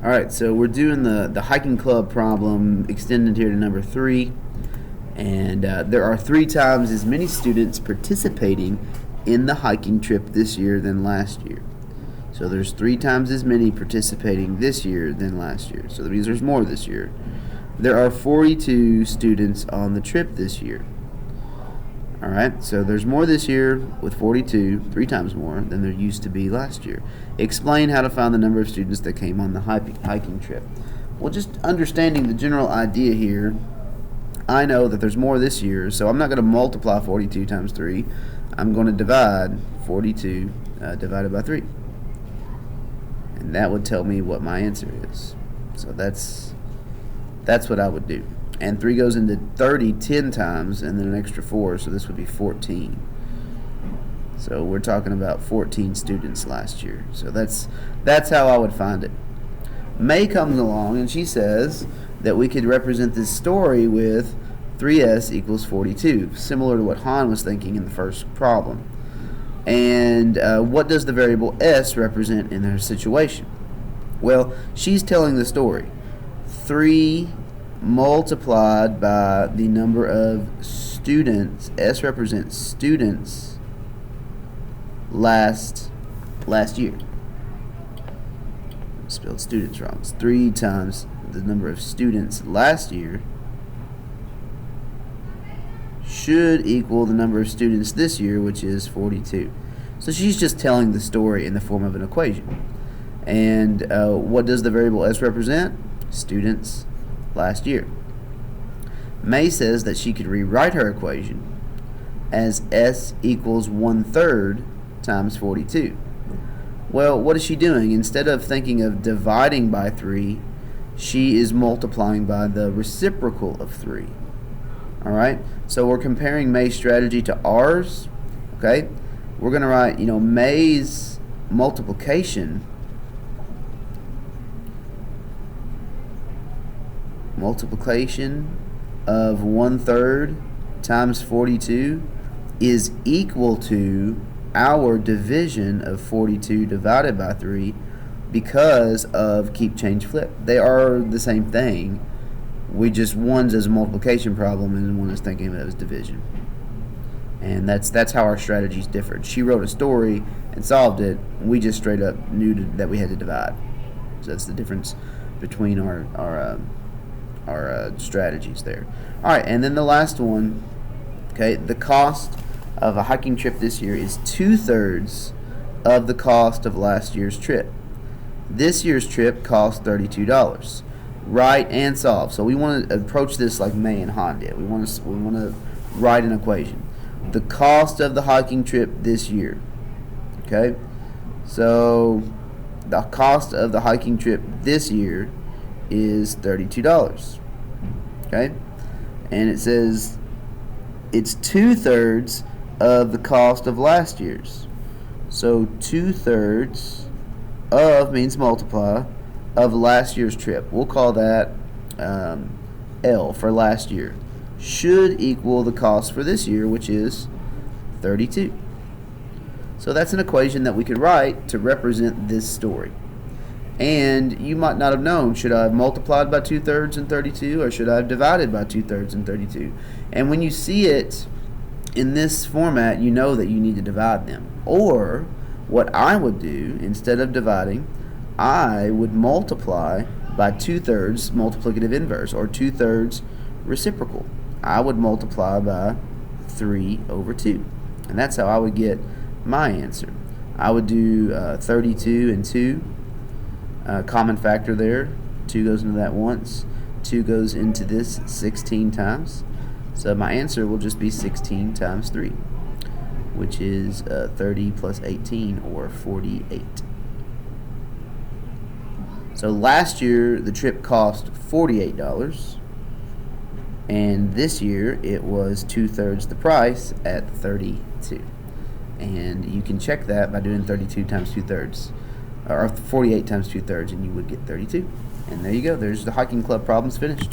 Alright, so we're doing the hiking club problem extended here to number 3. And there are 3 times as many students participating in the hiking trip this year than last year. So there's 3 times as many participating this year than last year. So that means there's more this year. There are 42 students on the trip this year. Alright, so there's more this year with 42, 3 times more than there used to be last year. Explain how to find the number of students that came on the hiking trip. Well, just understanding the general idea here, I know that there's more this year, so I'm not going to multiply 42 times 3. I'm going to divide 42 divided by 3. And that would tell me what my answer is. So that's what I would do. And 3 goes into 30 10 times, and then an extra 4, so this would be 14. So we're talking about 14 students last year. So that's how I would find it. May comes along, and she says that we could represent this story with 3s equals 42, similar to what Han was thinking in the first problem. And what does the variable s represent in her situation? Well, she's telling the story. 3 multiplied by the number of students. S represents students last year. Spelled students wrong. It's 3 times the number of students last year should equal the number of students this year, which is 42. So she's just telling the story in the form of an equation. And what does the variable s represent? Students last year. May says that she could rewrite her equation as s equals 1/3 times 42. Well, what is she doing? Instead of thinking of dividing by 3, she is multiplying by the reciprocal of 3. Alright, so we're comparing May's strategy to ours. Okay, we're going to write, May's multiplication of 1/3 times 42 is equal to our division of 42 divided by 3 because of keep, change, flip. They are the same thing. One's as a multiplication problem and one is thinking of it as division. And that's how our strategies differed. She wrote a story and solved it. We just straight up knew that we had to divide. So that's the difference between our strategies there. Alright, and then the last one, okay, the cost of a hiking trip this year is 2/3 of the cost of last year's trip. This year's trip cost $32. Write and solve. So we want to approach this like May and Han did. We want to write an equation. The cost of the hiking trip this year. Okay? So the cost of the hiking trip this year is $32. Okay? And it says it's 2/3 of the cost of last year's. So 2/3 of means multiply of last year's trip. We'll call that L for last year. Should equal the cost for this year, which is 32. So that's an equation that we could write to represent this story. And you might not have known, should I have multiplied by 2/3 and 32, or should I have divided by 2/3 and 32? And when you see it in this format, you know that you need to divide them. Or what I would do, instead of dividing, I would multiply by 2/3 multiplicative inverse, or 2/3 reciprocal. I would multiply by 3/2. And that's how I would get my answer. I would do 32 and 2. Common factor there. 2 goes into that once. 2 goes into this 16 times. So my answer will just be 16 times 3, which is 30 plus 18, or 48. So last year the trip cost $48, and this year it was 2/3 the price at 32. And you can check that by doing 32 times 2/3, or 48 times 2/3, and you would get 32. And there you go. There's the hiking club problems finished.